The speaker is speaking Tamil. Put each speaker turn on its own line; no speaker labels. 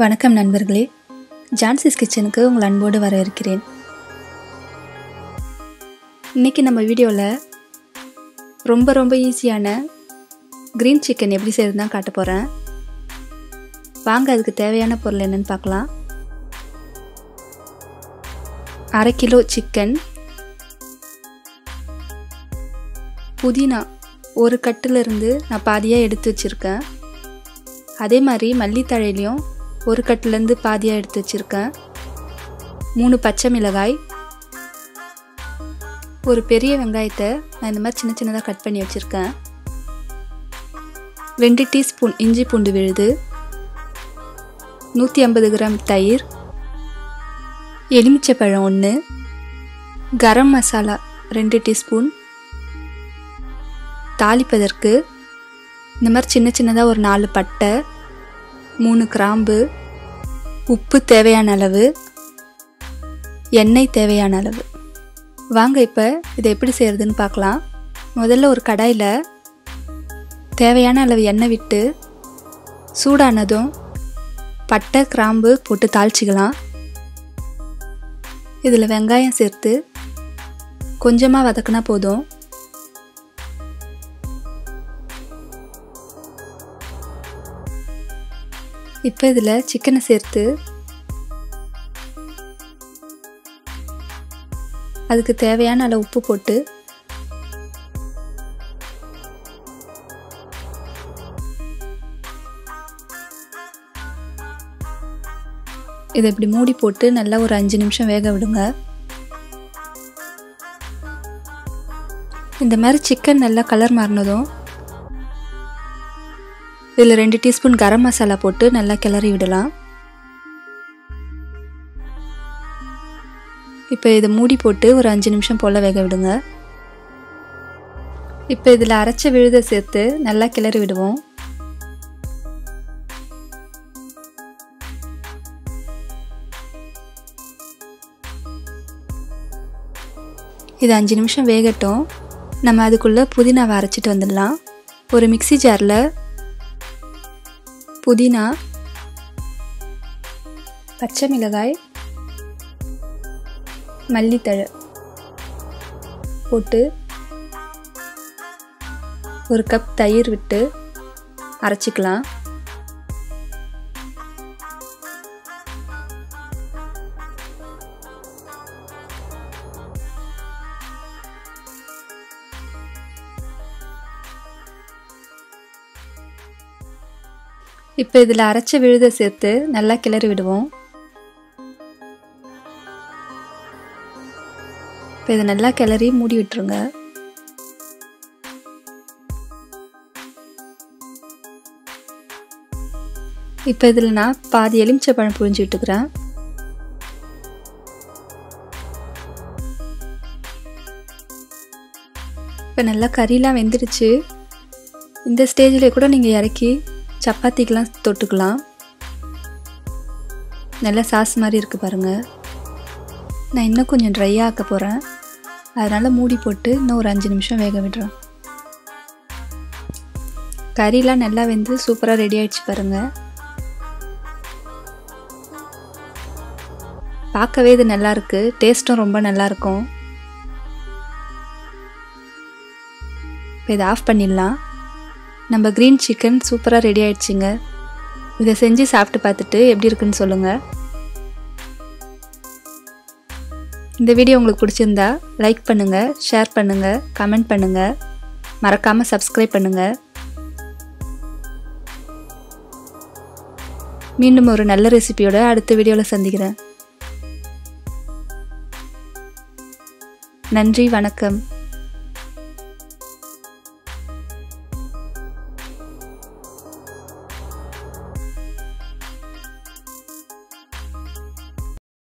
வணக்கம் நண்பர்களே, ஜான்சிஸ் கிச்சனுக்கு உங்கள் அன்போடு வரவேற்கிறேன். இன்றைக்கி நம்ம வீடியோவில் ரொம்ப ஈஸியான க்ரீன் சிக்கன் எப்படி செய்கிறது தான் காட்ட போகிறேன். வாங்க அதுக்கு தேவையான பொருள் என்னென்னு பார்க்கலாம். 1/2 கிலோ சிக்கன், புதினா ஒரு கட்டிலிருந்து நான் பாதியாக எடுத்து வச்சுருக்கேன். அதே மாதிரி மல்லித்தழையிலையும் ஒரு கட்டிலேருந்து பாதியாக எடுத்து வச்சுருக்கேன். 3 பச்சை மிளகாய், ஒரு பெரிய வெங்காயத்தை நான் இந்த மாதிரி சின்னதாக கட் பண்ணி வச்சுருக்கேன். 2 டீஸ்பூன் இஞ்சி பூண்டு விழுது, 150 கிராம் தயிர், எலுமிச்சைப்பழம் 1, கரம் மசாலா 2 டீஸ்பூன், தாளிப்பதற்கு இந்த மாதிரி சின்னதாக ஒரு 4 பட்டை, 3 கிராம்பு, உப்பு தேவையான அளவு, எண்ணெய் தேவையான அளவு. வாங்க இப்போ இதை எப்படி செய்கிறதுன்னு பார்க்கலாம். முதல்ல ஒரு கடாயில் தேவையான அளவு எண்ணெய் விட்டு சூடானதும் பட்டை கிராம்பு போட்டு தாளிச்சிக்கலாம். இதில் வெங்காயம் சேர்த்து கொஞ்சமாக வதக்கினா போதும். இப்போ இதில் சிக்கனை சேர்த்து அதுக்கு தேவையான அளவு உப்பு போட்டு இதை இப்படி மூடி போட்டு நல்லா ஒரு 5 நிமிஷம் வேக விடுங்க. இந்த மாதிரி சிக்கன் நல்லா கலர் மாறினதும் இதில் 2 டீஸ்பூன் கரம் மசாலா போட்டு நல்லா கிளறி விடலாம். இப்போ இதை மூடி போட்டு ஒரு 5 நிமிஷம் போல் வேக விடுங்க. இப்போ இதில் அரைச்ச விழுதை சேர்த்து நல்லா கிளறி விடுவோம். இது 5 நிமிஷம் வேகட்டும். நம்ம அதுக்குள்ளே புதினாவை அரைச்சிட்டு வந்துடலாம். ஒரு மிக்ஸி ஜாரில் புதினா, பச்சை மிளகாய், மல்லித்தழை போட்டு 1 கப் தயிர் விட்டு அரைச்சிக்கலாம். இப்போ இதில் அரைச்ச விழுதை சேர்த்து நல்லா கிளறி விடுவோம். இப்போ இதை நல்லா கிளறி மூடி விட்டுருங்க. இப்போ இதில் நான் பாதி எலுமிச்சைப்பழம் புழிஞ்சு விட்டுக்கிறேன். இப்போ நல்லா கறிலாம் வெந்துடுச்சு. இந்த ஸ்டேஜில் கூட நீங்கள் இறக்கி சப்பாத்திக்கெலாம் தொட்டுக்கலாம். நல்லா சாஸ் மாதிரி இருக்குது பாருங்கள். நான் இன்னும் கொஞ்சம் ட்ரையாக ஆக்க போகிறேன். அதனால் மூடி போட்டு இன்னும் ஒரு 5 நிமிஷம் வேக விடுறேன். கறிலாம் நல்லா வெந்து சூப்பராக ரெடி ஆகிடுச்சு பாருங்கள். பார்க்கவே இது நல்லாயிருக்கு, டேஸ்ட்டும் ரொம்ப நல்லாயிருக்கும். இப்போ இதை ஆஃப் பண்ணிடலாம். நம்ம க்ரீன் சிக்கன் சூப்பராக ரெடி ஆகிடுச்சிங்க. இதை செஞ்சு சாப்பிட்டு பார்த்துட்டு எப்படி இருக்குன்னு சொல்லுங்கள். இந்த வீடியோ உங்களுக்கு பிடிச்சிருந்தா லைக் பண்ணுங்கள், ஷேர் பண்ணுங்கள், கமெண்ட் பண்ணுங்கள், மறக்காமல் சப்ஸ்கிரைப் பண்ணுங்கள். மீண்டும் ஒரு நல்ல ரெசிபியோட அடுத்த வீடியோவில் சந்திக்கிறேன். நன்றி, வணக்கம்.